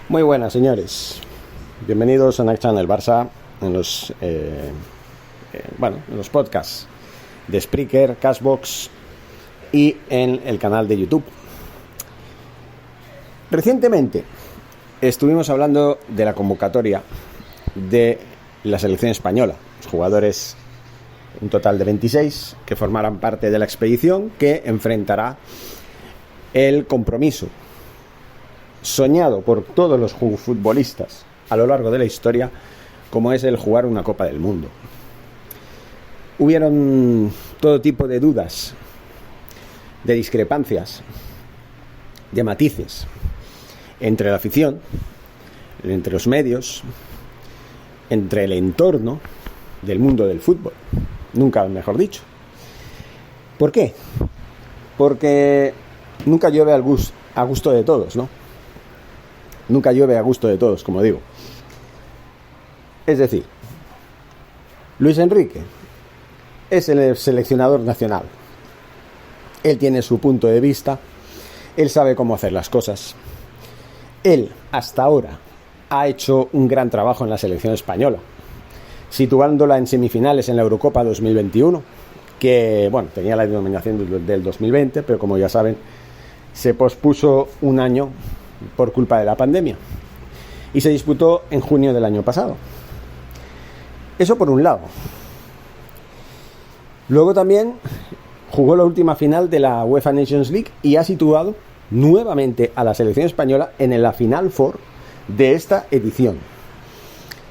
Muy buenas, señores. Bienvenidos a Next Channel Barça en los podcasts de Spreaker, Cashbox y en el canal de YouTube. Recientemente estuvimos hablando de la convocatoria de la selección española, los jugadores, un total de 26 que formarán parte de la expedición que enfrentará el compromiso soñado por todos los futbolistas a lo largo de la historia, como es el jugar una Copa del Mundo. Hubieron todo tipo de dudas, de discrepancias, de matices entre la afición, entre los medios, entre el entorno del mundo del fútbol, nunca mejor dicho. ¿Por qué? Porque nunca llueve a gusto de todos, ¿no? Nunca llueve a gusto de todos, como digo. Es decir, Luis Enrique es el seleccionador nacional. Él tiene su punto de vista, él sabe cómo hacer las cosas. Él, hasta ahora, ha hecho un gran trabajo en la selección española, situándola en semifinales en la Eurocopa 2021, que, bueno, tenía la denominación del 2020, pero como ya saben, se pospuso un año por culpa de la pandemia y se disputó en junio del año pasado. Eso por un lado. Luego también jugó la última final de la UEFA Nations League y ha situado nuevamente a la selección española en la Final Four de esta edición,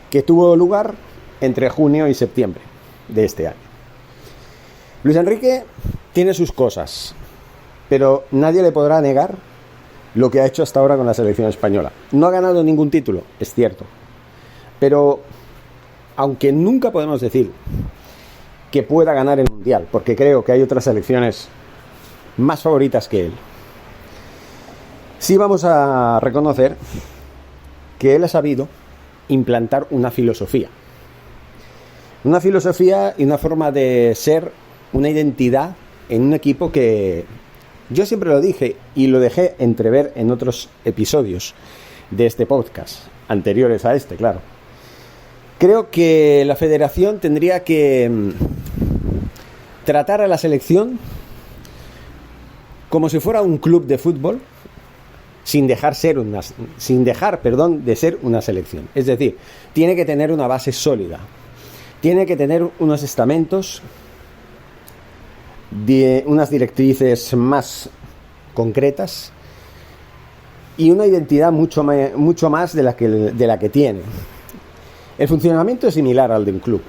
que tuvo lugar entre junio y septiembre de este año. Luis Enrique tiene sus cosas, pero nadie le podrá negar lo que ha hecho hasta ahora con la selección española. No ha ganado ningún título, es cierto, pero aunque nunca podemos decir que pueda ganar el Mundial, porque creo que hay otras selecciones más favoritas que él, sí vamos a reconocer que él ha sabido implantar una filosofía y una forma de ser, una identidad en un equipo que yo siempre lo dije y lo dejé entrever en otros episodios de este podcast, anteriores a este, claro. Creo que la federación tendría que tratar a la selección como si fuera un club de fútbol, sin dejar de ser una selección. Es decir, tiene que tener una base sólida, tiene que tener unos estamentos, de unas directrices más concretas y una identidad mucho más de la que tiene. El funcionamiento es similar al de un club.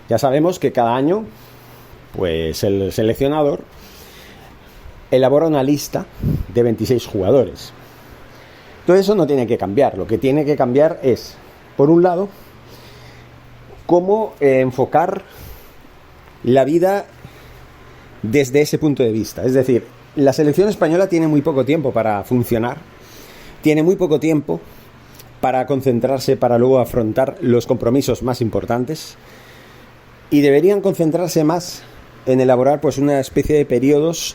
Ya sabemos que cada año, pues el seleccionador elabora una lista de 26 jugadores. Todo eso no tiene que cambiar. Lo que tiene que cambiar es, por un lado, cómo enfocar la vida desde ese punto de vista. Es decir, la selección española tiene muy poco tiempo para funcionar, tiene muy poco tiempo para concentrarse, para luego afrontar los compromisos más importantes, y deberían concentrarse más en elaborar pues una especie de periodos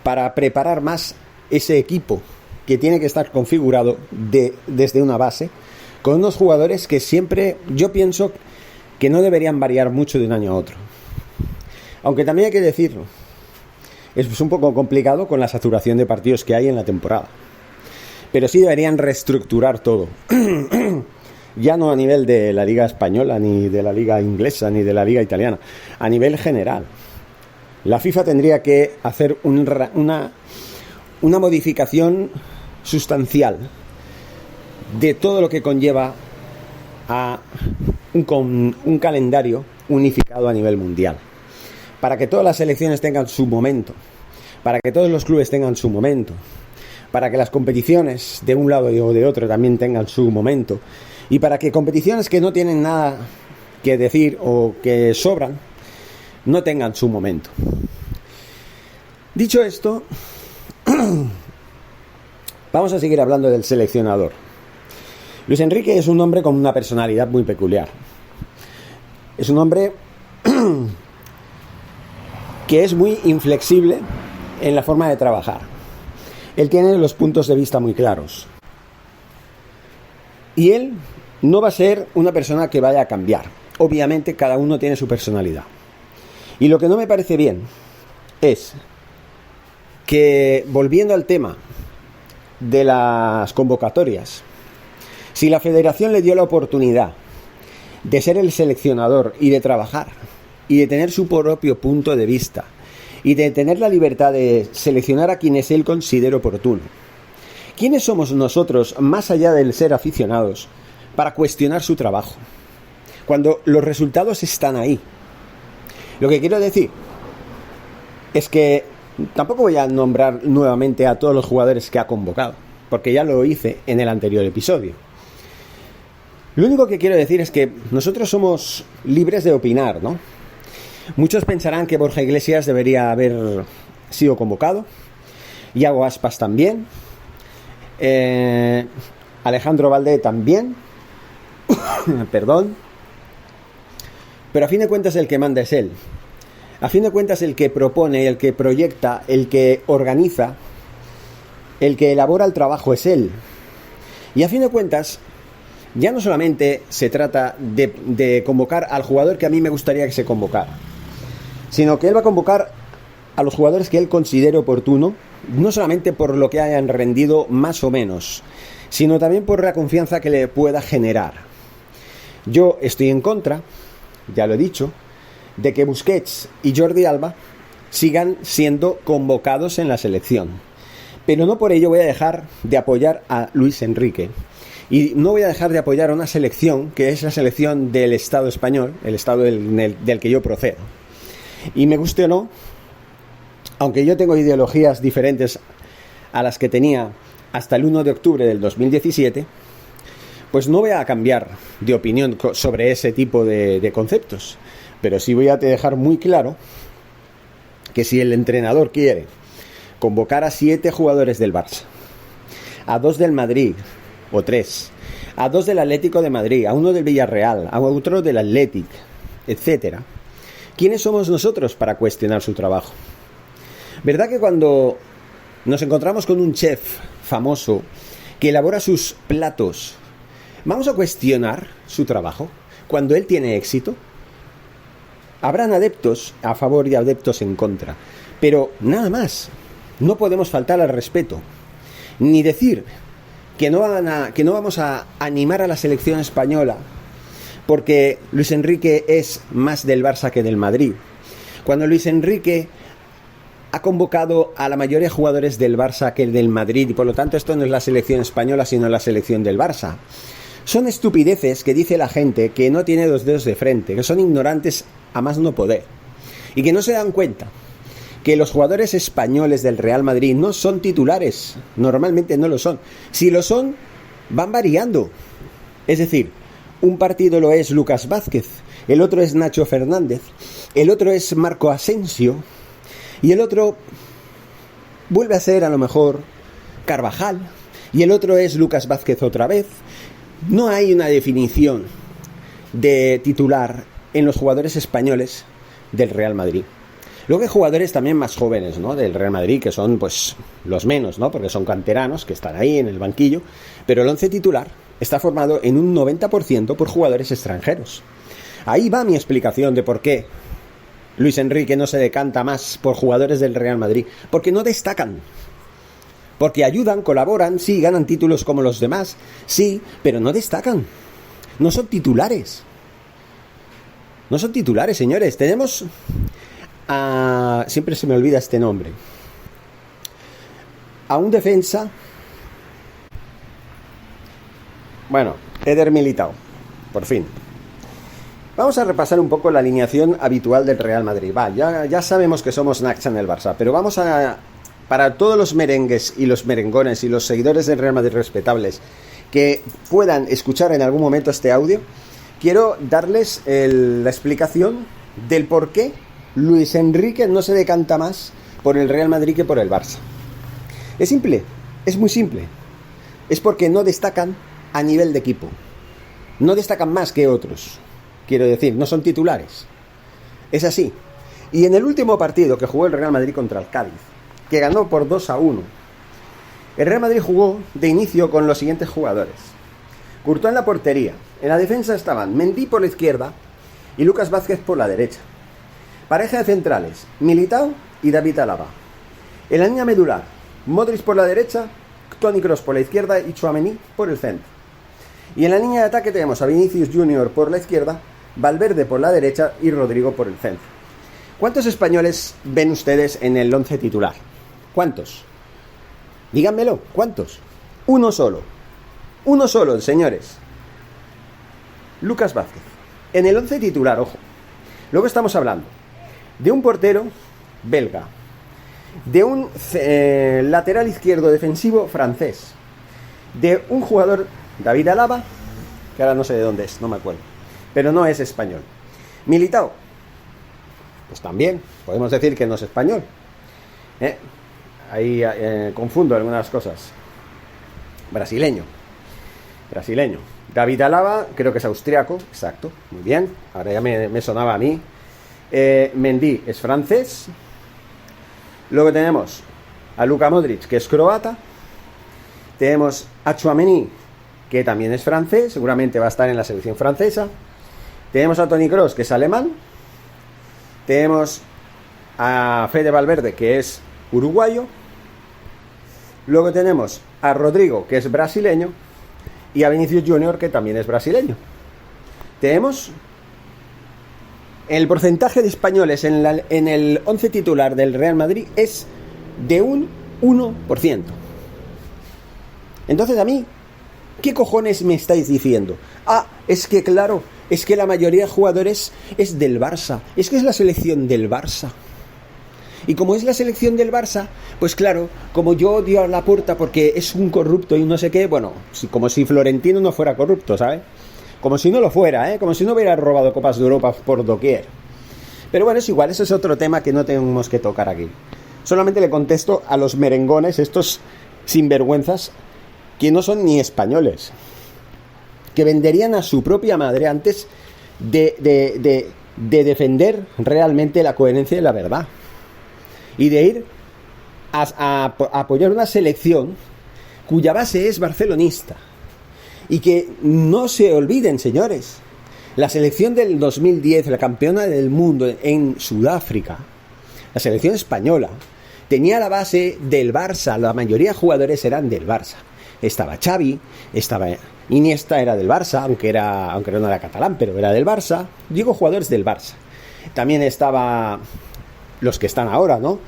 para preparar más ese equipo que tiene que estar configurado desde una base, con unos jugadores que siempre, yo pienso que no deberían variar mucho de un año a otro. Aunque también hay que decirlo, es un poco complicado con la saturación de partidos que hay en la temporada. Pero sí deberían reestructurar todo. Ya no a nivel de la liga española, ni de la liga inglesa, ni de la liga italiana. A nivel general. La FIFA tendría que hacer una modificación sustancial de todo lo que conlleva a un calendario unificado a nivel mundial. Para que todas las selecciones tengan su momento, para que todos los clubes tengan su momento, para que las competiciones de un lado o de otro también tengan su momento, y para que competiciones que no tienen nada que decir o que sobran no tengan su momento. Dicho esto, vamos a seguir hablando del seleccionador. Luis Enrique es un hombre con una personalidad muy peculiar. Es un hombre que es muy inflexible en la forma de trabajar. Él tiene los puntos de vista muy claros. Y él no va a ser una persona que vaya a cambiar. Obviamente cada uno tiene su personalidad. Y lo que no me parece bien es que, volviendo al tema de las convocatorias, si la federación le dio la oportunidad de ser el seleccionador y de trabajar y de tener su propio punto de vista y de tener la libertad de seleccionar a quienes él considere oportuno, ¿quiénes somos nosotros, más allá del ser aficionados, para cuestionar su trabajo? Cuando los resultados están ahí. Lo que quiero decir es que tampoco voy a nombrar nuevamente a todos los jugadores que ha convocado, porque ya lo hice en el anterior episodio. Lo único que quiero decir es que nosotros somos libres de opinar, ¿no? Muchos pensarán que Borja Iglesias debería haber sido convocado, Iago Aspas también, Alejandro Valde también, perdón, pero a fin de cuentas el que manda es él. A fin de cuentas el que propone, el que proyecta, el que organiza, el que elabora el trabajo es él. Y a fin de cuentas ya no solamente se trata de convocar al jugador que a mí me gustaría que se convocara, sino que él va a convocar a los jugadores que él considere oportuno, no solamente por lo que hayan rendido más o menos, sino también por la confianza que le pueda generar. Yo estoy en contra, ya lo he dicho, de que Busquets y Jordi Alba sigan siendo convocados en la selección. Pero no por ello voy a dejar de apoyar a Luis Enrique. Y no voy a dejar de apoyar a una selección que es la selección del Estado español, el Estado del que yo procedo. Y me guste o no, aunque yo tengo ideologías diferentes a las que tenía hasta el 1 de octubre del 2017, pues no voy a cambiar de opinión sobre ese tipo de conceptos. Pero sí voy a dejar muy claro que si el entrenador quiere convocar a 7 jugadores del Barça, a 2 del Madrid, o 3, a 2 del Atlético de Madrid, a 1 del Villarreal, a otro del Athletic, etcétera, ¿quiénes somos nosotros para cuestionar su trabajo? ¿Verdad que cuando nos encontramos con un chef famoso que elabora sus platos, vamos a cuestionar su trabajo cuando él tiene éxito? Habrán adeptos a favor y adeptos en contra, pero nada más. No podemos faltar al respeto, ni decir que no vamos a animar a la selección española porque Luis Enrique es más del Barça que del Madrid, cuando Luis Enrique ha convocado a la mayoría de jugadores del Barça que el del Madrid, y por lo tanto esto no es la selección española sino la selección del Barça. Son estupideces que dice la gente que no tiene 2 dedos de frente, que son ignorantes a más no poder, y que no se dan cuenta que los jugadores españoles del Real Madrid no son titulares, normalmente no lo son. Si lo son, van variando. Es decir, un partido lo es Lucas Vázquez, el otro es Nacho Fernández, el otro es Marco Asensio, y el otro vuelve a ser a lo mejor Carvajal, y el otro es Lucas Vázquez otra vez. No hay una definición de titular en los jugadores españoles del Real Madrid. Luego hay jugadores también más jóvenes, ¿no?, del Real Madrid, que son pues los menos, ¿no?, porque son canteranos que están ahí en el banquillo, pero el 11 titular está formado en un 90% por jugadores extranjeros. Ahí va mi explicación de por qué Luis Enrique no se decanta más por jugadores del Real Madrid, porque no destacan. Porque ayudan, colaboran, sí, ganan títulos como los demás, sí, pero no destacan. No son titulares. No son titulares, señores. Tenemos siempre se me olvida este nombre. A un defensa. Bueno, Eder Militao, por fin. Vamos a repasar un poco la alineación habitual del Real Madrid. Ya sabemos que somos Naxa en el Barça, pero vamos a... Para todos los merengues y los merengones y los seguidores del Real Madrid respetables que puedan escuchar en algún momento este audio, quiero darles la explicación del por qué Luis Enrique no se decanta más por el Real Madrid que por el Barça. Es simple, es muy simple. Es porque no destacan a nivel de equipo. No destacan más que otros. Quiero decir, no son titulares. Es así. Y en el último partido que jugó el Real Madrid contra el Cádiz, que ganó por 2-1, El Real Madrid jugó de inicio con los siguientes jugadores: Courtois en la portería. En la defensa estaban Mendy por la izquierda y Lucas Vázquez por la derecha. Pareja de centrales: Militao y David Alaba. En la línea medular: Modric por la derecha, Toni Kroos por la izquierda y Tchouaméni por el centro. Y en la línea de ataque tenemos a Vinicius Junior por la izquierda, Valverde por la derecha y Rodrigo por el centro. ¿Cuántos españoles ven ustedes en el 11 titular? ¿Cuántos? Díganmelo, ¿cuántos? Uno solo, señores. Lucas Vázquez. En el 11 titular, ojo. Luego estamos hablando de un portero belga, de un lateral izquierdo defensivo francés, de un jugador, David Alaba, que ahora no sé de dónde es, no me acuerdo, pero no es español. Militao, pues también podemos decir que no es español. Ahí confundo algunas cosas. Brasileño. David Alaba, creo que es austriaco, exacto, muy bien, ahora ya me sonaba a mí. Mendy es francés. Luego tenemos a Luka Modric, que es croata. Tenemos a Tchouaméni, que también es francés, seguramente va a estar en la selección francesa. Tenemos a Toni Kroos, que es alemán. Tenemos a Fede Valverde, que es uruguayo. Luego tenemos a Rodrigo, que es brasileño, y a Vinicius Junior, que también es brasileño. Tenemos el porcentaje de españoles en el 11 titular del Real Madrid es de un 1%. Entonces, a mí, ¿qué cojones me estáis diciendo? Es que claro, es que la mayoría de jugadores es del Barça, es que es la selección del Barça. Y como es la selección del Barça, pues claro, como yo odio a Laporta porque es un corrupto y no sé qué, bueno, como si Florentino no fuera corrupto, ¿sabes? Como si no lo fuera, como si no hubiera robado Copas de Europa por doquier. Pero bueno, es igual, eso es otro tema que no tenemos que tocar aquí. Solamente le contesto a los merengones, estos sinvergüenzas, que no son ni españoles, que venderían a su propia madre antes de defender realmente la coherencia y la verdad. Y de ir a apoyar una selección cuya base es barcelonista. Y que no se olviden, señores, la selección del 2010, la campeona del mundo en Sudáfrica, la selección española, tenía la base del Barça. La mayoría de jugadores eran del Barça. Estaba Xavi, estaba Iniesta, era del Barça, aunque no era catalán, pero era del Barça. Digo jugadores del Barça. También estaba los que están ahora, ¿no?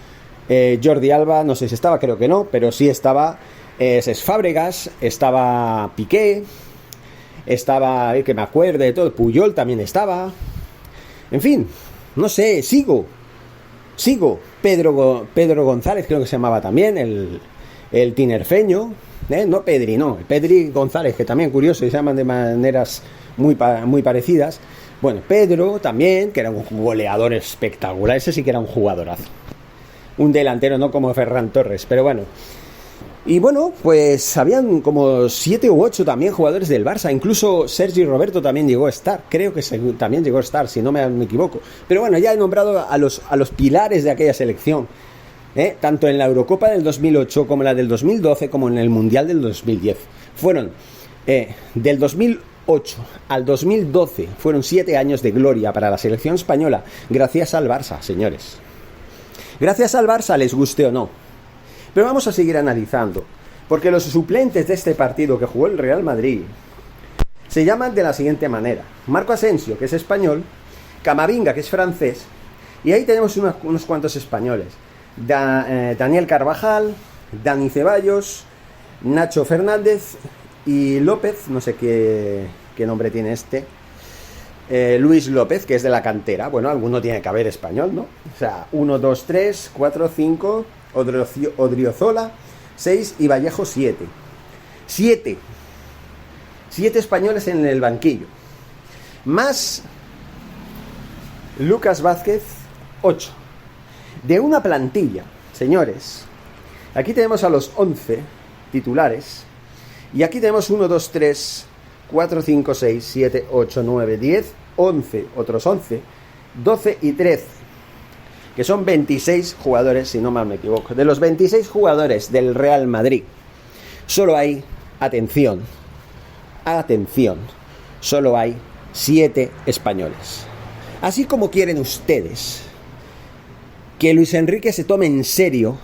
Jordi Alba, no sé si estaba, creo que no, pero sí estaba Cesc Fábregas, estaba Piqué, estaba, que me acuerde de todo, Puyol también estaba. En fin, no sé, sigo. Pedro González creo que se llamaba también, el tinerfeño, no Pedri, no, el Pedri González, que también curioso, y se llaman de maneras muy parecidas. Bueno, Pedro también, que era un goleador espectacular, ese sí que era un jugadorazo. Un delantero, no como Ferran Torres, pero bueno. Y bueno, pues habían como 7 u 8 también jugadores del Barça. Incluso Sergi Roberto también llegó a estar. Creo que también llegó a estar, si no me equivoco. Pero bueno, ya he nombrado a los pilares de aquella selección. Tanto en la Eurocopa del 2008 como en la del 2012, como en el Mundial del 2010. Fueron del 2008 al 2012, fueron 7 años de gloria para la selección española, gracias al Barça, señores. Gracias al Barça, les guste o no. Pero vamos a seguir analizando, porque los suplentes de este partido que jugó el Real Madrid se llaman de la siguiente manera: Marco Asensio, que es español, Camavinga, que es francés, y ahí tenemos unos cuantos españoles: Daniel Carvajal, Dani Ceballos, Nacho Fernández y López, no sé qué nombre tiene este, Luis López, que es de la cantera. Bueno, alguno tiene que haber español, ¿no? O sea, 1, 2, 3, 4, 5, Odriozola 6 y Vallejo 7. 7 españoles en el banquillo. Más Lucas Vázquez, 8. De una plantilla, señores. Aquí tenemos a los 11 titulares. Y aquí tenemos 1, 2, 3, 4, 5, 6, 7, 8, 9, 10, 11, otros 11, 12 y 13, que son 26 jugadores, si no mal me equivoco. De los 26 jugadores del Real Madrid solo hay, atención, solo hay 7 españoles. Así como quieren ustedes que Luis Enrique se tome en serio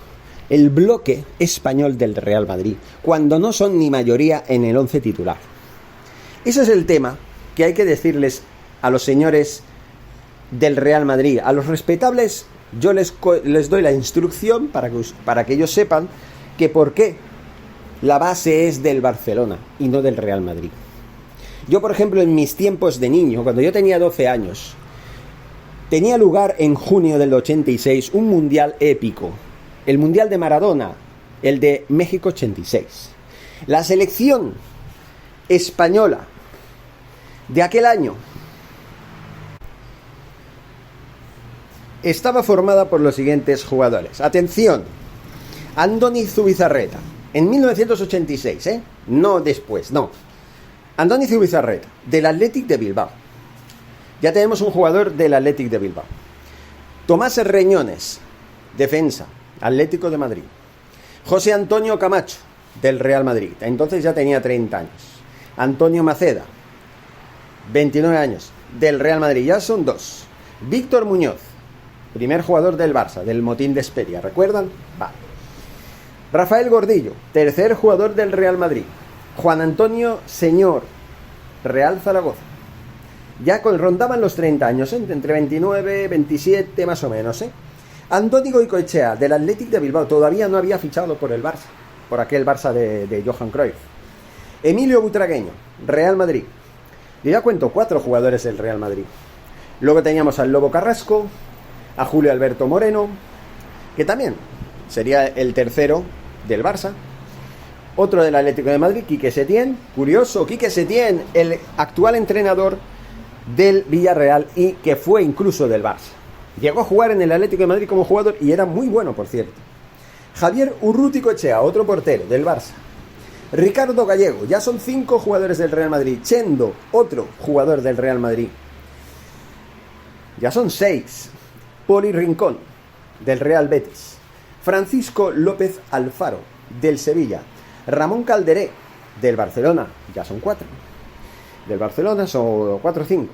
el bloque español del Real Madrid, cuando no son ni mayoría en el 11 titular. Ese es el tema que hay que decirles a los señores del Real Madrid. A los respetables yo les doy la instrucción para que ellos sepan que por qué la base es del Barcelona y no del Real Madrid. Yo, por ejemplo, en mis tiempos de niño, cuando yo tenía 12 años, tenía lugar en junio del 86 un mundial épico. El mundial de Maradona, el de México 86. La selección española de aquel año estaba formada por los siguientes jugadores. Atención, Andoni Zubizarreta, en 1986, no después, no. Andoni Zubizarreta, del Athletic de Bilbao. Ya tenemos un jugador del Athletic de Bilbao. Tomás Reñones, defensa, Atlético de Madrid. José Antonio Camacho, del Real Madrid. Entonces ya tenía 30 años. Antonio Maceda, 29 años, del Real Madrid. Ya son 2. Víctor Muñoz, primer jugador del Barça, del motín de Hesperia. ¿Recuerdan? Vale. Rafael Gordillo, tercer jugador del Real Madrid. Juan Antonio Señor, Real Zaragoza. Ya rondaban los 30 años, entre 29, 27 más o menos. Andoni Goicoechea, del Athletic de Bilbao, todavía no había fichado por el Barça, por aquel Barça de Johan Cruyff. Emilio Butragueño, Real Madrid. Yo ya cuento 4 jugadores del Real Madrid. Luego teníamos al Lobo Carrasco, a Julio Alberto Moreno, que también sería el tercero del Barça. Otro del Atlético de Madrid, Quique Setién. Curioso, Quique Setién, el actual entrenador del Villarreal y que fue incluso del Barça. Llegó a jugar en el Atlético de Madrid como jugador y era muy bueno, por cierto. Javier Urruticoechea, otro portero del Barça. Ricardo Gallego, ya son 5 jugadores del Real Madrid. Chendo, otro jugador del Real Madrid. Ya son 6. Poli Rincón, del Real Betis. Francisco López Alfaro, del Sevilla. Ramón Calderé, del Barcelona. Ya son 4. Del Barcelona son 4 o 5.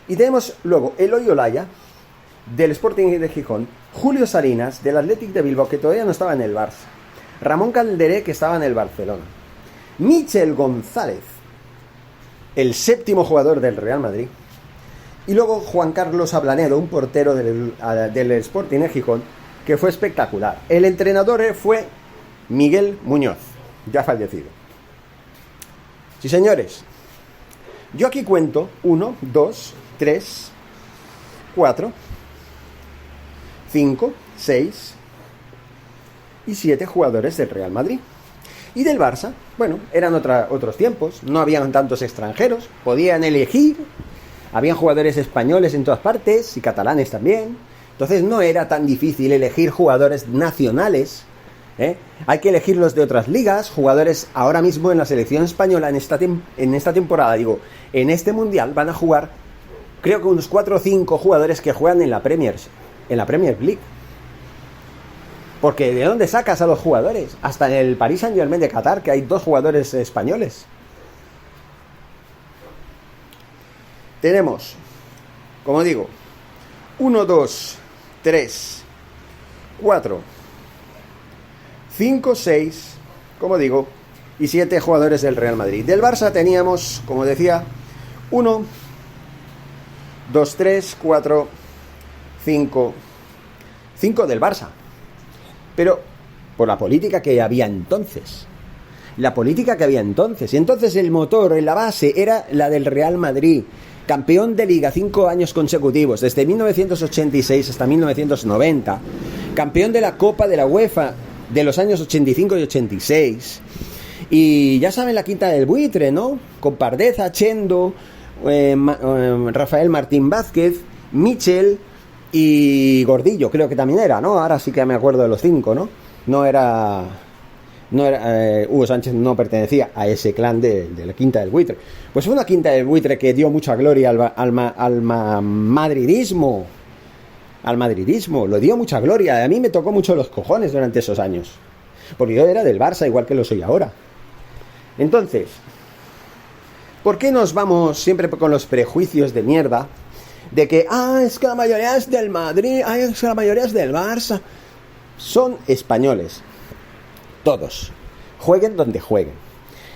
Y tenemos luego Eloy Olaya, del Sporting de Gijón. Julio Salinas, del Athletic de Bilbao, que todavía no estaba en el Barça. Ramón Calderé, que estaba en el Barcelona. Michel González, el 7º jugador del Real Madrid. Y luego Juan Carlos Ablanedo, un portero del Sporting de Gijón, que fue espectacular. El entrenador fue Miguel Muñoz, ya fallecido. Sí, señores. Yo aquí cuento 1, 2, 3, 4, 5, 6 y 7 jugadores del Real Madrid. Y del Barça, bueno, eran otros tiempos, no habían tantos extranjeros, podían elegir, habían jugadores españoles en todas partes y catalanes también, entonces no era tan difícil elegir jugadores nacionales, hay que elegirlos de otras ligas, jugadores ahora mismo en la selección española en esta temporada, en este mundial van a jugar, creo que unos 4 o 5 jugadores que juegan en la Premier League. Porque ¿de dónde sacas a los jugadores? Hasta en el Paris Saint-Germain de Qatar, que hay 2 jugadores españoles. Tenemos, como digo, 1, 2, 3, 4, 5, 6, como digo, y 7 jugadores del Real Madrid. Del Barça teníamos, como decía, 1, 2, 3, 4, 5 del Barça. Pero por la política que había entonces. Y entonces el motor, la base, era la del Real Madrid. Campeón de Liga 5 años consecutivos, desde 1986 hasta 1990. Campeón de la Copa de la UEFA de los años 85 y 86. Y ya saben la quinta del buitre, ¿no? Con Pardeza, Chendo, Rafael Martín Vázquez, Michel y Gordillo, creo que también era, ¿no? Ahora sí que me acuerdo de los 5, ¿no? No era Hugo Sánchez no pertenecía a ese clan de la quinta del buitre. Pues fue una quinta del buitre que dio mucha gloria al madridismo. Al madridismo, lo dio mucha gloria. A mí me tocó mucho los cojones durante esos años. Porque yo era del Barça, igual que lo soy ahora. Entonces, ¿por qué nos vamos siempre con los prejuicios de mierda? De que, es que la mayoría es del Madrid, es que la mayoría es del Barça. Son españoles. Todos. Jueguen donde jueguen.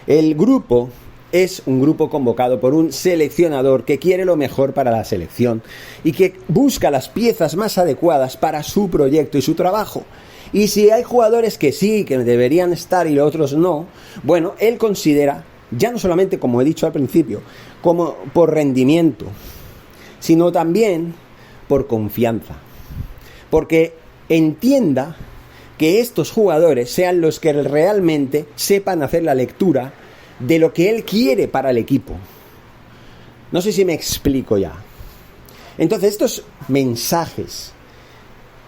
El grupo es un grupo convocado por un seleccionador que quiere lo mejor para la selección y que busca las piezas más adecuadas para su proyecto y su trabajo. Y si hay jugadores que sí, que deberían estar y los otros no, bueno, él considera, ya no solamente, como he dicho al principio, como por rendimiento, sino también por confianza. Porque entienda que estos jugadores sean los que realmente sepan hacer la lectura de lo que él quiere para el equipo. No sé si me explico ya. Entonces, estos mensajes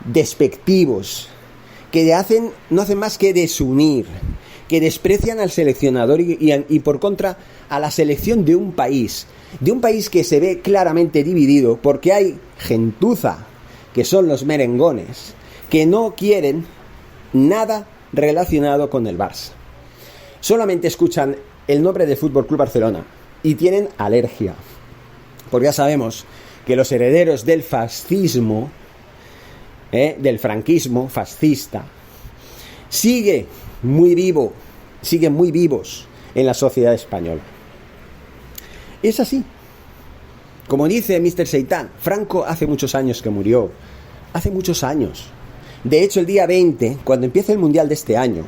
despectivos que no hacen más que desunir, que desprecian al seleccionador y por contra a la selección de un país que se ve claramente dividido porque hay gentuza, que son los merengones, que no quieren nada relacionado con el Barça. Solamente escuchan el nombre del Fútbol Club Barcelona y tienen alergia, porque ya sabemos que los herederos del fascismo, del franquismo fascista, siguen muy vivos en la sociedad española. Es así. Como dice Mr. Seitan, Franco hace muchos años que murió. Hace muchos años. De hecho, el día 20, cuando empiece el Mundial de este año,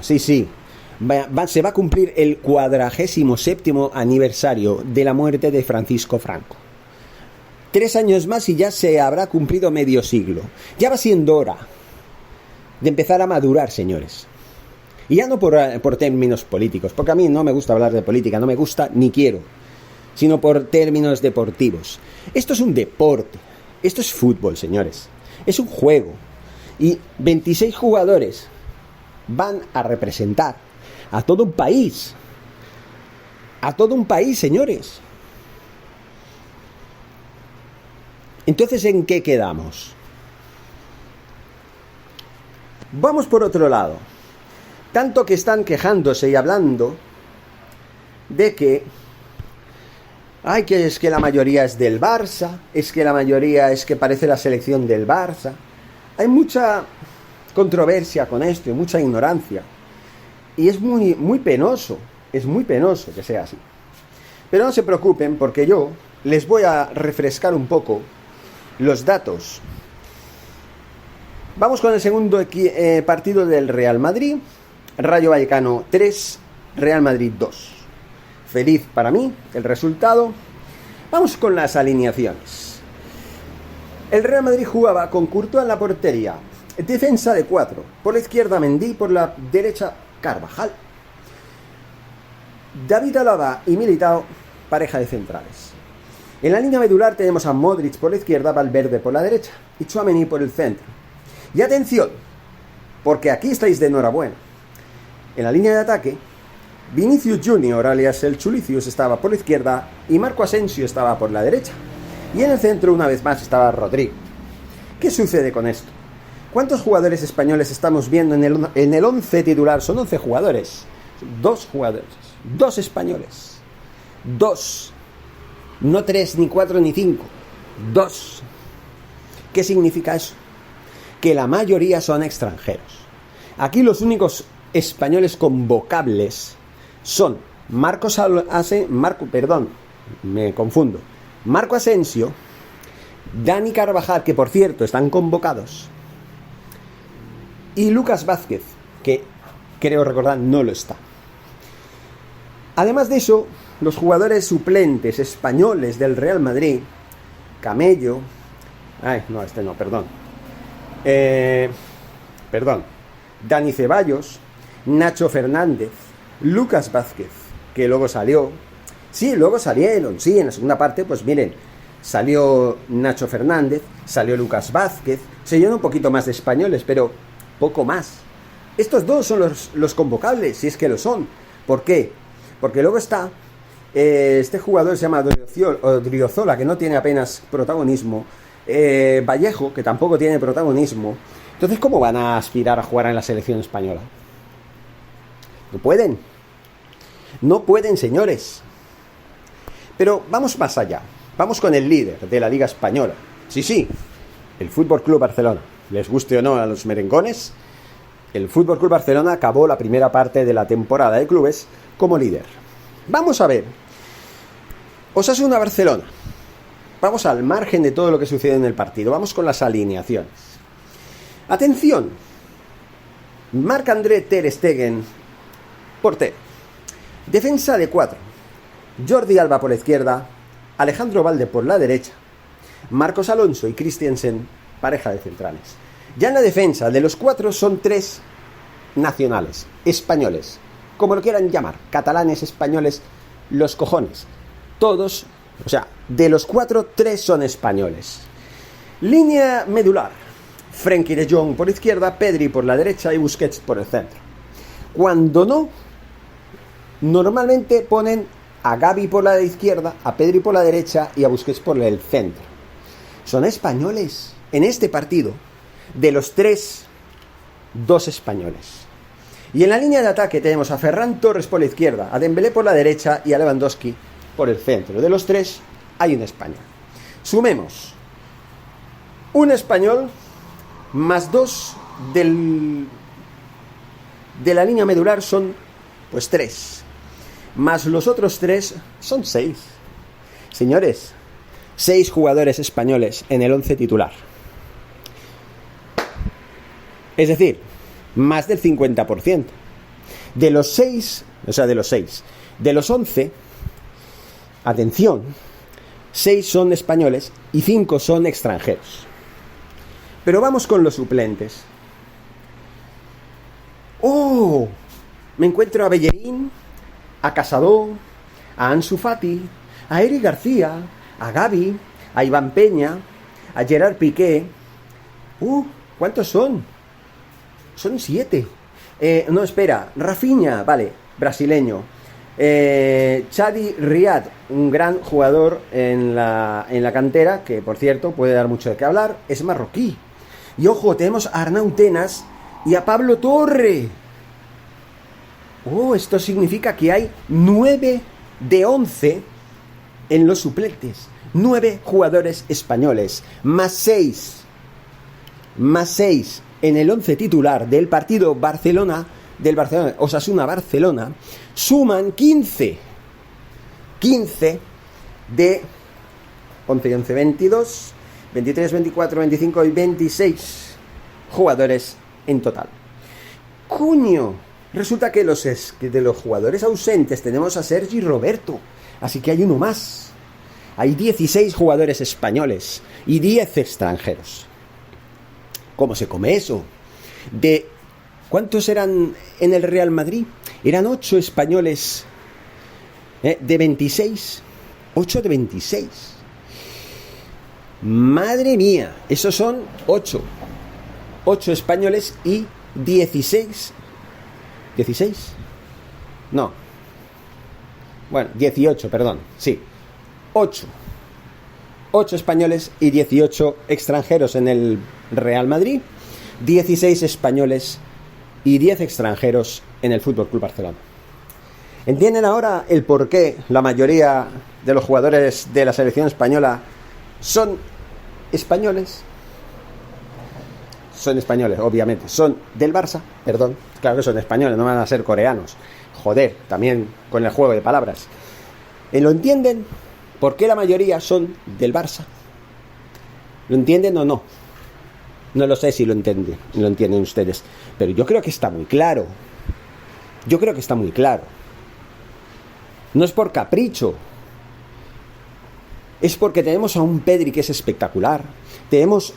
se va a cumplir el 47º aniversario de la muerte de Francisco Franco. 3 años más y ya se habrá cumplido medio siglo. Ya va siendo hora de empezar a madurar, señores. Y ya no por términos políticos, porque a mí no me gusta hablar de política, no me gusta ni quiero, sino por términos deportivos. Esto es un deporte, esto es fútbol, señores, es un juego. Y 26 jugadores van a representar a todo un país, señores. Entonces, ¿en qué quedamos? Vamos por otro lado. Tanto que están quejándose y hablando de que es que la mayoría es del Barça, es que la mayoría es que parece la selección del Barça. Hay mucha controversia con esto y mucha ignorancia. Y es muy penoso, que sea así. Pero no se preocupen, porque yo les voy a refrescar un poco los datos. Vamos con el segundo partido del Real Madrid. Rayo Vallecano 3, Real Madrid 2. Feliz para mí el resultado. Vamos con las alineaciones. El Real Madrid jugaba con Courtois en la portería, defensa de 4, por la izquierda Mendy, por la derecha Carvajal, David Alaba y Militao, pareja de centrales. En la línea medular tenemos a Modric por la izquierda, Valverde por la derecha y Tchouaméni por el centro. Y atención, porque aquí estáis de enhorabuena. En la línea de ataque, Vinicius Junior, alias el Chulicius, estaba por la izquierda y Marco Asensio estaba por la derecha. Y en el centro, una vez más, estaba Rodrigo. ¿Qué sucede con esto? ¿Cuántos jugadores españoles estamos viendo en el 11 titular? Son 11 jugadores. 2 jugadores. 2 españoles. 2. No 3, ni 4, ni 5. 2. ¿Qué significa eso? Que la mayoría son extranjeros. Aquí los únicos españoles convocables son Marco Asensio, Dani Carvajal, que por cierto están convocados, y Lucas Vázquez, que creo recordar no lo está. Además de eso, los jugadores suplentes españoles del Real Madrid, Camello, Dani Ceballos, Nacho Fernández, Lucas Vázquez, que luego salió. Sí, luego salieron, sí, en la segunda parte, pues miren, salió Nacho Fernández, salió Lucas Vázquez, se llenan un poquito más de españoles, pero poco más. Estos dos son los convocables, si es que lo son. ¿Por qué? Porque luego está este jugador, se llama Odriozola, que no tiene apenas protagonismo, Vallejo, que tampoco tiene protagonismo. Entonces, ¿cómo van a aspirar a jugar en la selección española? No pueden. No pueden, señores. Pero vamos más allá. Vamos con el líder de la Liga Española. Sí, el Fútbol Club Barcelona. Les guste o no a los merengones, el Fútbol Club Barcelona acabó la primera parte de la temporada de clubes como líder. Vamos a ver. Osasuna Barcelona. Vamos al margen de todo lo que sucede en el partido. Vamos con las alineaciones. Atención. Marc-André Ter Stegen, portero. Defensa de 4. Jordi Alba por la izquierda, Alejandro Balde por la derecha, Marcos Alonso y Christensen, pareja de centrales. Ya en la defensa, de los 4 son 3 nacionales, españoles, como lo quieran llamar, catalanes, españoles, los cojones. Todos, o sea, de los 4, 3 son españoles. Línea medular, Frenkie de Jong por izquierda, Pedri por la derecha y Busquets por el centro. Cuando no, normalmente ponen a Gavi por la izquierda, a Pedri por la derecha y a Busquets por el centro. Son españoles. En este partido, de los 3, 2 españoles. Y en la línea de ataque tenemos a Ferran Torres por la izquierda, a Dembélé por la derecha y a Lewandowski por el centro. De los 3, hay un español. Sumemos un español más 2 de la línea medular, son pues 3. Más los otros 3 son 6. Señores, 6 jugadores españoles en el 11 titular. Es decir, más del 50%. De los 6, de los 11, atención, 6 son españoles y 5 son extranjeros. Pero vamos con los suplentes. ¡Oh! Me encuentro a Bellerín, a Casado, a Ansu Fati, a Eric García, a Gavi, a Iván Peña, a Gerard Piqué. ¿Cuántos son? Son 7. No, espera, Rafinha, vale, brasileño. Chadi Riad, un gran jugador en la cantera, que por cierto puede dar mucho de qué hablar, es marroquí. Y ojo, tenemos a Arnau Tenas y a Pablo Torre. Esto significa que hay 9 de 11 en los suplentes. 9 jugadores españoles, más 6 en el 11 titular del partido Osasuna-Barcelona, suman 15 de 11 y 11, 22, 23, 24, 25 y 26 jugadores en total. ¡Coño! Resulta que de los jugadores ausentes tenemos a Sergi Roberto, así que hay uno más. Hay 16 jugadores españoles y 10 extranjeros. ¿Cómo se come eso? ¿Cuántos eran en el Real Madrid? Eran 8 españoles de 26. 8 de 26. Madre mía, esos son 8. 8 españoles y 16. ¿16? No. Bueno, 18, perdón. Sí. 8 españoles y 18 extranjeros en el Real Madrid, 16 españoles y 10 extranjeros en el Fútbol Club Barcelona. ¿Entienden ahora el por qué la mayoría de los jugadores de la selección española son españoles? Son españoles, obviamente. Son del Barça, perdón. Claro que son españoles, no van a ser coreanos. Joder, también con el juego de palabras. ¿Lo entienden? ¿Por qué la mayoría son del Barça? ¿Lo entienden o no? No lo sé si lo entienden ustedes. Pero yo creo que está muy claro. No es por capricho. Es porque tenemos a un Pedri que es espectacular. Tenemos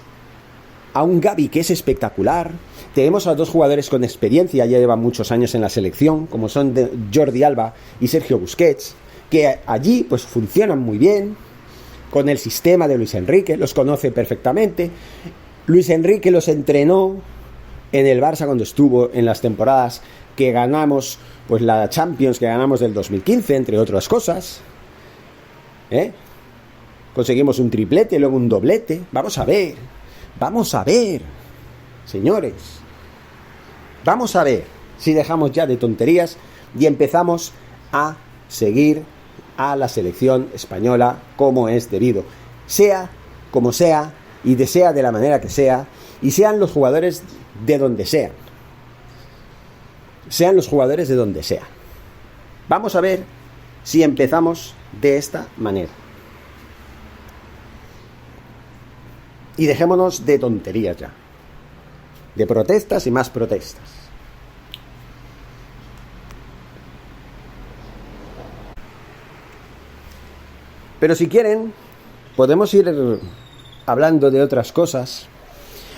a un Gavi que es espectacular. Tenemos a 2 jugadores con experiencia, ya llevan muchos años en la selección, como son Jordi Alba y Sergio Busquets, que allí pues funcionan muy bien con el sistema de Luis Enrique, los conoce perfectamente. Luis Enrique los entrenó en el Barça cuando estuvo en las temporadas que ganamos, pues la Champions que ganamos del 2015, entre otras cosas. Conseguimos un triplete, luego un doblete. Vamos a ver, señores. Vamos a ver. si dejamos ya de tonterías y empezamos a seguir a la selección española como es debido, sea como sea y sea de la manera que sea, y sean los jugadores de donde sean. Sean los jugadores de donde sean. Vamos a ver si empezamos de esta manera. Y dejémonos de tonterías ya. De protestas y más protestas. Pero si quieren, podemos ir hablando de otras cosas,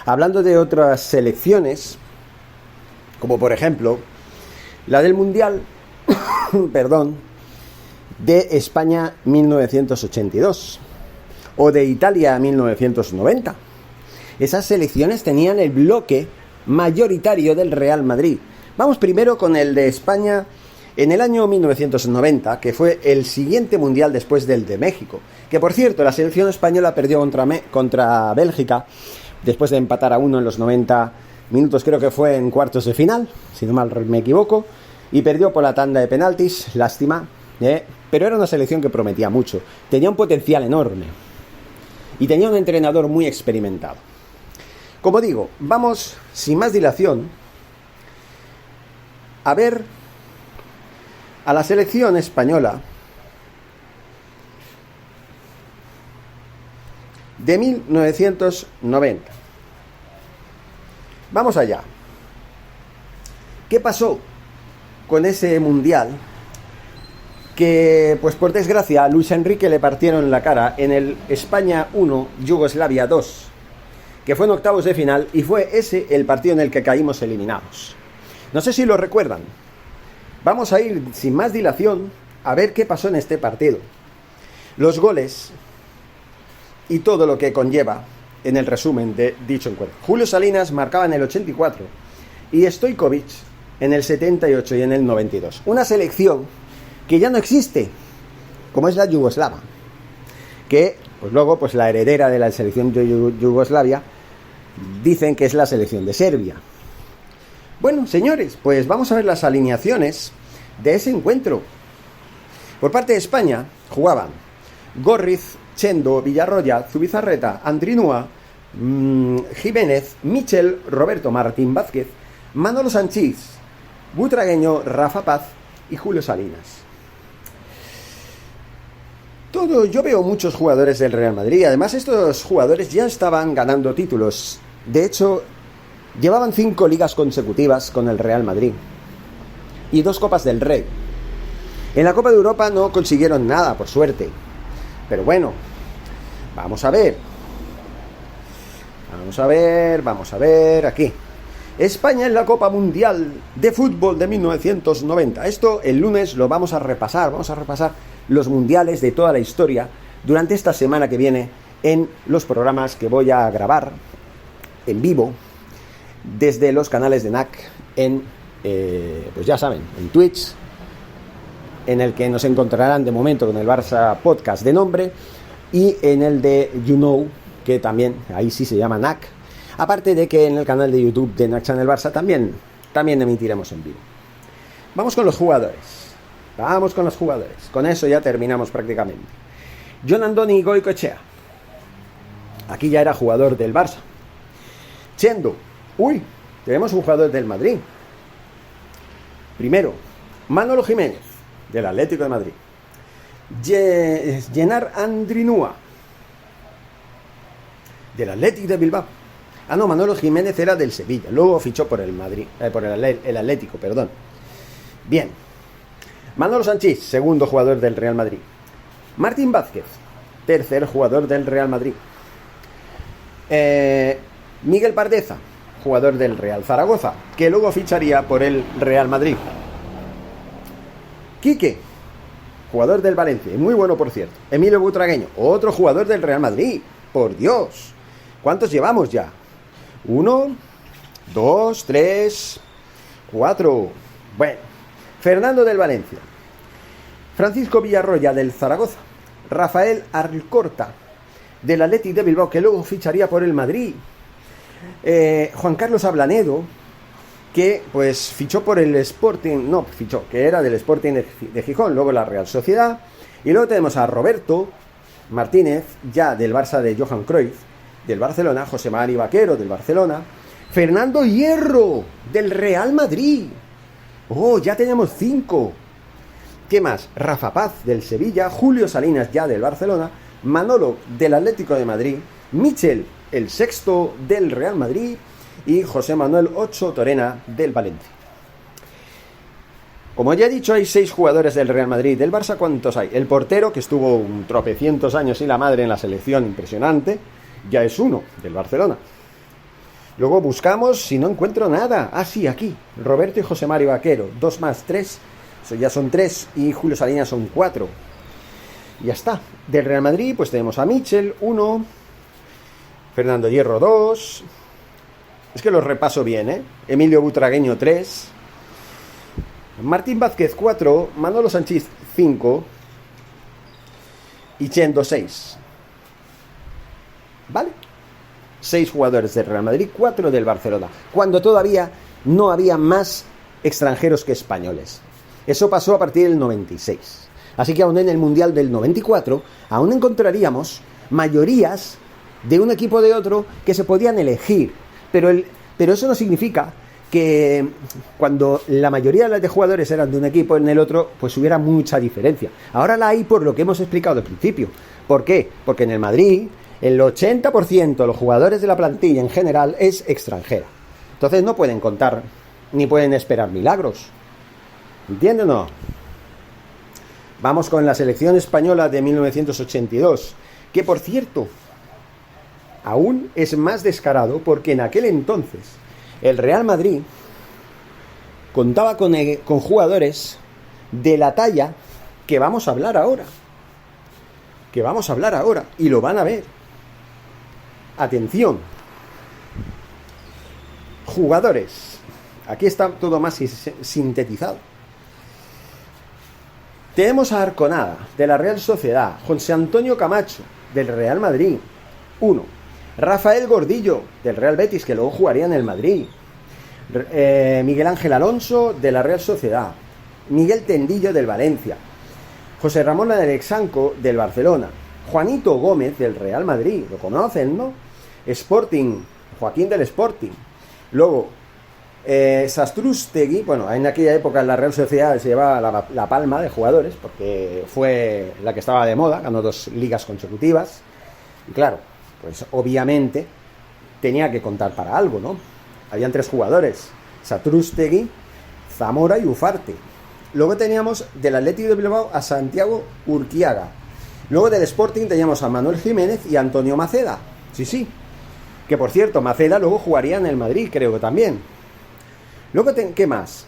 hablando de otras selecciones, como por ejemplo la del Mundial, de España 1982 o de Italia 1990. Esas selecciones tenían el bloque mayoritario del Real Madrid. Vamos primero con el de España en el año 1990, que fue el siguiente mundial después del de México. Que por cierto, la selección española perdió contra Bélgica, después de empatar a 1 en los 90 minutos, creo que fue en cuartos de final, si no mal me equivoco, y perdió por la tanda de penaltis, lástima, pero era una selección que prometía mucho, tenía un potencial enorme, y tenía un entrenador muy experimentado. Como digo, vamos, sin más dilación, a ver a la selección española de 1990. Vamos allá. ¿Qué pasó con ese mundial? Que, pues por desgracia, a Luis Enrique le partieron la cara en el España 1, Yugoslavia 2, que fue en octavos de final, y fue ese el partido en el que caímos eliminados. No sé si lo recuerdan. Vamos a ir sin más dilación a ver qué pasó en este partido. Los goles y todo lo que conlleva en el resumen de dicho encuentro. Julio Salinas marcaba en el 84 y Stojkovic en el 78 y en el 92. Una selección que ya no existe, como es la yugoslava, que pues luego pues la heredera de la selección de Yugoslavia dicen que es la selección de Serbia. Bueno, señores, pues vamos a ver las alineaciones de ese encuentro. Por parte de España jugaban Gorriz, Chendo, Villarroya, Zubizarreta, Andrinúa, Jiménez, Michel, Roberto Martín Vázquez, Manolo Sanchís, Butragueño, Rafa Paz y Julio Salinas. Yo veo muchos jugadores del Real Madrid. Además, estos jugadores ya estaban ganando títulos. De hecho, llevaban 5 ligas consecutivas con el Real Madrid y 2 Copas del Rey. En la Copa de Europa no consiguieron nada, por suerte. Pero bueno, vamos a ver aquí. España en la Copa Mundial de Fútbol de 1990. Esto el lunes lo vamos a repasar. Vamos a repasar los mundiales de toda la historia durante esta semana que viene en los programas que voy a grabar en vivo desde los canales de NAC pues ya saben, en Twitch, en el que nos encontrarán de momento con el Barça Podcast de nombre, y en el de You Know, que también ahí sí se llama NAC, aparte de que en el canal de YouTube de NAC Channel Barça también emitiremos en vivo. Vamos con los jugadores, con eso ya terminamos prácticamente. Jon Andoni Goicoechea, aquí ya era jugador del Barça. Chendo, tenemos un jugador del Madrid. Primero, Manolo Jiménez, del Atlético de Madrid. Jenard Andrinúa, del Atlético de Bilbao. Manolo Jiménez era del Sevilla, luego fichó por el Madrid, por el Atlético, perdón. Bien. Manolo Sanchís, segundo jugador del Real Madrid. Martín Vázquez, tercer jugador del Real Madrid. Miguel Pardeza, jugador del Real Zaragoza, que luego ficharía por el Real Madrid. Quique, jugador del Valencia, muy bueno por cierto. Emilio Butragueño, otro jugador del Real Madrid. Por Dios, ¿cuántos llevamos ya? 1, 2, 3, 4. Bueno, Fernando del Valencia, Francisco Villarroya del Zaragoza, Rafael Alcorta del Athletic de Bilbao, que luego ficharía por el Madrid. Juan Carlos Ablanedo, que pues fichó por el Sporting, no, fichó, que era del Sporting de Gijón, luego la Real Sociedad, y luego tenemos a Roberto Martínez, ya del Barça de Johan Cruyff, del Barcelona, José Mari Vaquero, del Barcelona, Fernando Hierro, del Real Madrid. Oh, ya tenemos 5. ¿Qué más? Rafa Paz, del Sevilla, Julio Salinas, ya del Barcelona, Manolo, del Atlético de Madrid, Michel, el sexto, del Real Madrid, y José Manuel Ocho Torena, del Valencia. Como ya he dicho, hay 6 jugadores del Real Madrid. Del Barça, ¿cuántos hay? El portero, que estuvo un tropecientos años y la madre en la selección, impresionante, ya es 1, del Barcelona. Luego buscamos, si no encuentro nada. Ah, sí, aquí. Roberto y José Mari Vaquero. 2 más 3. Eso ya son 3. Y Julio Salinas son 4. Ya está. Del Real Madrid, pues tenemos a Michel, 1. Fernando Hierro, 2. Es que los repaso bien, ¿eh? Emilio Butragueño, 3. Martín Vázquez, 4. Manolo Sanchís, 5. Y Chendo, 6. ¿Vale? 6 jugadores del Real Madrid, 4 del Barcelona, cuando todavía no había más extranjeros que españoles. Eso pasó a partir del 96. Así que aún en el Mundial del 94, aún encontraríamos mayorías de un equipo de otro que se podían elegir. Pero eso no significa que cuando la mayoría de jugadores eran de un equipo, en el otro pues hubiera mucha diferencia. Ahora la hay por lo que hemos explicado al principio. ¿Por qué? Porque en el Madrid el 80% de los jugadores de la plantilla en general es extranjera. Entonces no pueden contar ni pueden esperar milagros. ¿Entienden o no? Vamos con la selección española de 1982, que por cierto, aún es más descarado porque en aquel entonces el Real Madrid contaba con jugadores de la talla que vamos a hablar ahora. Y lo van a ver. Atención. Jugadores. Aquí está todo más sintetizado. Tenemos a Arconada, de la Real Sociedad. José Antonio Camacho, del Real Madrid, 1. Rafael Gordillo, del Real Betis, que luego jugaría en el Madrid. Miguel Ángel Alonso, de la Real Sociedad. Miguel Tendillo, del Valencia. José Ramón Alexanco, del Barcelona. Juanito Gómez, del Real Madrid. Lo conocen, ¿no? Sporting, Joaquín del Sporting. Luego, Sastrústegui, bueno, en aquella época en la Real Sociedad se llevaba la palma de jugadores, porque fue la que estaba de moda, ganó 2 ligas consecutivas. Y claro, pues obviamente tenía que contar para algo, ¿no? Habían 3 jugadores, Satrústegui, Zamora y Ufarte. Luego teníamos del Athletic de Bilbao a Santiago Urquiaga. Luego del Sporting teníamos a Manuel Jiménez y Antonio Maceda. Sí. Que por cierto, Maceda luego jugaría en el Madrid, creo que también. Luego, ¿qué más?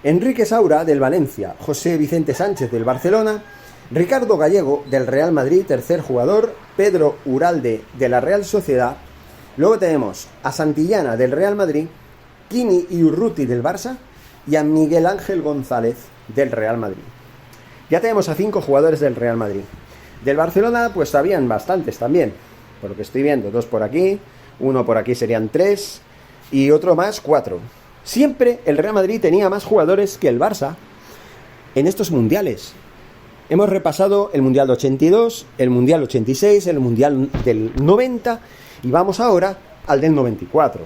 Enrique Saura, del Valencia. José Vicente Sánchez, del Barcelona. Ricardo Gallego, del Real Madrid, tercer jugador. Pedro Uralde, de la Real Sociedad. Luego tenemos a Santillana, del Real Madrid. Kini y Urruti, del Barça. Y a Miguel Ángel González, del Real Madrid. Ya tenemos a 5 jugadores del Real Madrid. Del Barcelona, pues habían bastantes también. Por lo que estoy viendo, 2 por aquí, 1 por aquí serían 3 y otro más, 4. Siempre el Real Madrid tenía más jugadores que el Barça en estos mundiales. Hemos repasado el Mundial de 82, el Mundial 86, el Mundial del 90 y vamos ahora al del 94.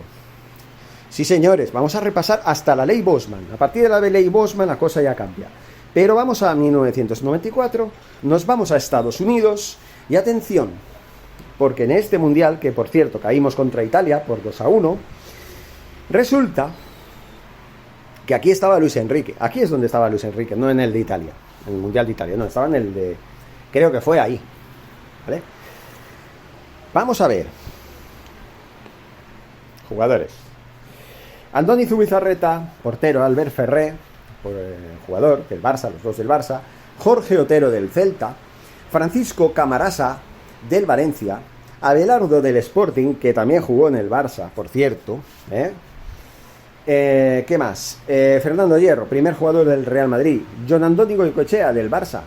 Sí, señores, vamos a repasar hasta la ley Bosman. A partir de la ley Bosman la cosa ya cambia. Pero vamos a 1994, nos vamos a Estados Unidos y atención, porque en este mundial, que por cierto caímos contra Italia por 2-1, resulta que aquí estaba Luis Enrique. Aquí es donde estaba Luis Enrique, no en el de Italia, en el mundial de Italia, no, estaba en el de, creo que fue ahí, ¿vale? Vamos a ver. Jugadores. Andoni Zubizarreta, portero. Albert Ferrer, jugador del Barça, los 2 del Barça. Jorge Otero, del Celta. Francisco Camarasa, del Valencia. Abelardo, del Sporting, que también jugó en el Barça, por cierto. ¿Qué más? Fernando Hierro, primer jugador del Real Madrid. John Andoni Goicoechea, del Barça.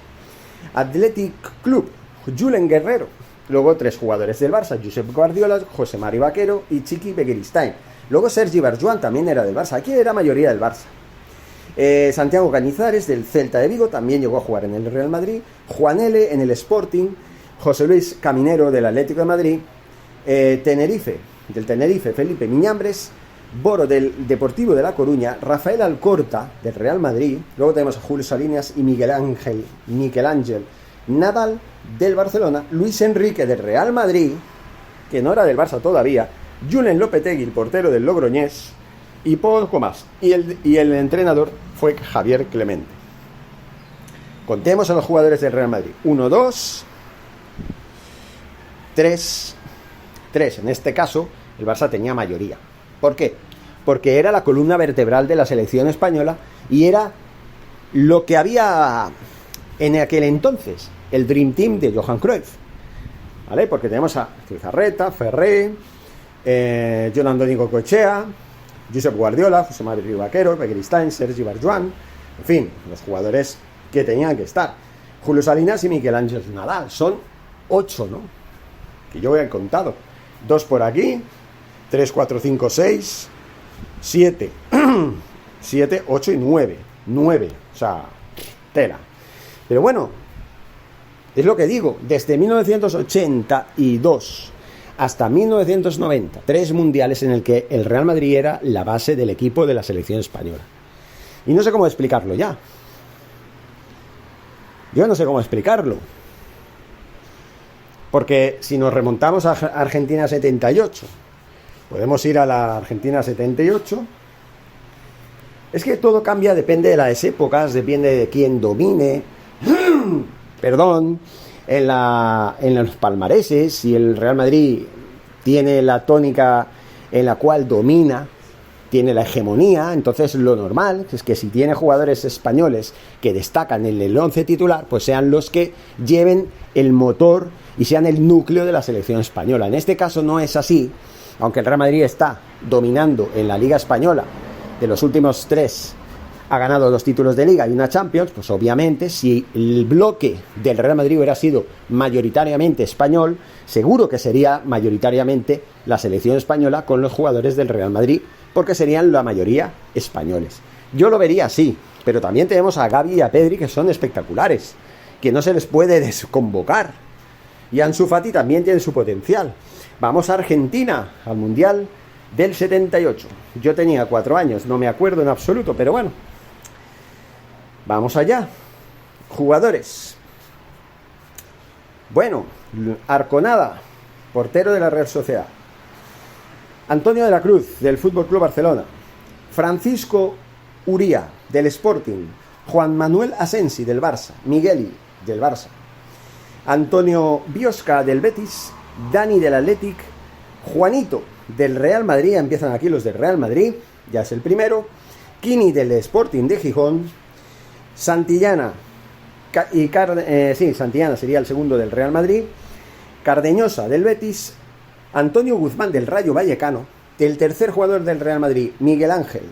Athletic Club, Julen Guerrero. Luego 3 jugadores del Barça: Josep Guardiola, José Mari Vaquero y Chiqui Begiristain. Luego Sergi Barjuan también era del Barça. Aquí era mayoría del Barça. Santiago Cañizares del Celta de Vigo también llegó a jugar en el Real Madrid. Juan L. en el Sporting. José Luis Caminero del Atlético de Madrid. Del Tenerife, Felipe Miñambres. Boro del Deportivo de La Coruña. Rafael Alcorta del Real Madrid. Luego tenemos a Julio Salinas y Miguel Ángel Nadal del Barcelona. Luis Enrique del Real Madrid, que no era del Barça todavía. Julen Lopetegui, el portero del Logroñés. Y poco más. Y el entrenador fue Javier Clemente. Contemos a los jugadores del Real Madrid. 1, 2, 3. En este caso, el Barça tenía mayoría. ¿Por qué? Porque era la columna vertebral de la selección española y era lo que había en aquel entonces, el Dream Team de Johan Cruyff. ¿Vale? Porque tenemos a Zizarreta, Ferré, John Andoni Goicoechea, Josep Guardiola, José María Vaquero, Begiristain, Sergi Barjuan, en fin, los jugadores que tenían que estar. Julio Salinas y Miguel Ángel Nadal, son 8, ¿no? Que yo he contado. 2 por aquí, 3, 4, 5, 6, 7, 7, 8 y 9. 9, o sea, tela. Pero bueno, es lo que digo, desde 1982 hasta 1990, 3 mundiales en el que el Real Madrid era la base del equipo de la selección española. Y no sé cómo explicarlo ya. Yo no sé cómo explicarlo. Porque si nos remontamos a Argentina 78, podemos ir a la Argentina 78. Es que todo cambia, depende de las épocas, depende de quién domine. En los palmareses, si el Real Madrid tiene la tónica en la cual domina, tiene la hegemonía, entonces lo normal es que si tiene jugadores españoles que destacan en el 11 titular, pues sean los que lleven el motor y sean el núcleo de la selección española. En este caso no es así, aunque el Real Madrid está dominando en la Liga Española. De los últimos 3 ha ganado 2 títulos de Liga y una Champions, pues obviamente si el bloque del Real Madrid hubiera sido mayoritariamente español, seguro que sería mayoritariamente la selección española con los jugadores del Real Madrid, porque serían la mayoría españoles. Yo lo vería así, pero también tenemos a Gavi y a Pedri, que son espectaculares, que no se les puede desconvocar. Y Ansu Fati también tiene su potencial. Vamos a Argentina, al Mundial del 78. Yo tenía 4 años, no me acuerdo en absoluto, pero bueno. Vamos allá. Jugadores. Bueno, Arconada, portero de la Real Sociedad. Antonio de la Cruz, del Fútbol Club Barcelona. Francisco Uría, del Sporting. Juan Manuel Asensi, del Barça. Migueli, del Barça. Antonio Biosca, del Betis. Dani, del Athletic. Juanito, del Real Madrid. Empiezan aquí los del Real Madrid, ya es el primero. Kini, del Sporting de Gijón. Santillana Santillana sería el segundo del Real Madrid. Cardeñosa, del Betis. Antonio Guzmán, del Rayo Vallecano. El tercer jugador del Real Madrid, Miguel Ángel.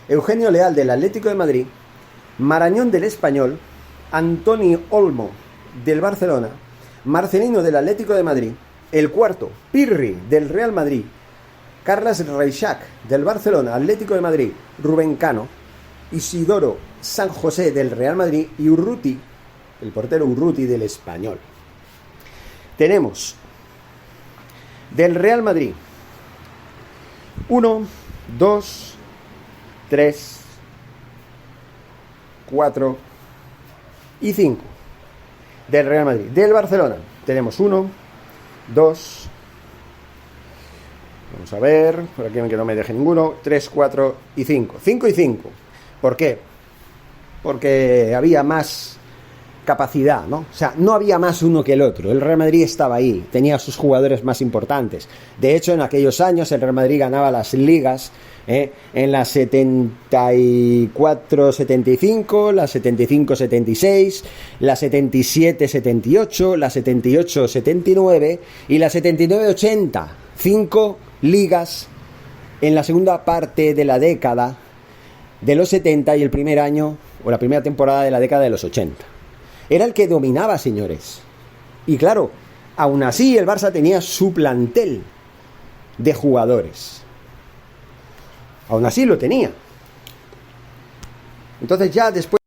Eugenio Leal, del Atlético de Madrid. Marañón, del Español. Antoni Olmo, del Barcelona. Marcelino, del Atlético de Madrid. El cuarto, Pirri, del Real Madrid. Carles Reixac, del Barcelona, Atlético de Madrid. Rubén Cano. Isidoro San José, del Real Madrid. Y Urruti, el portero Urruti, del Español. Tenemos del Real Madrid 1, 2, 3, 4 y 5. Del Real Madrid. Del Barcelona tenemos 1, 2, vamos a ver, por aquí que no me deje ninguno, 3, 4 y 5. 5 y 5. ¿Por qué? Porque había más capacidad, ¿no? O sea, no había más uno que el otro. El Real Madrid estaba ahí, tenía sus jugadores más importantes. De hecho, en aquellos años el Real Madrid ganaba las ligas, en la 74-75, la 75-76, la 77-78, la 78-79 y la 79-80. 5 ligas en la segunda parte de la década de los 70 y el primer año o la primera temporada de la década de los 80. Era el que dominaba, señores. Y claro, aún así el Barça tenía su plantel de jugadores. Aún así lo tenía. Entonces ya después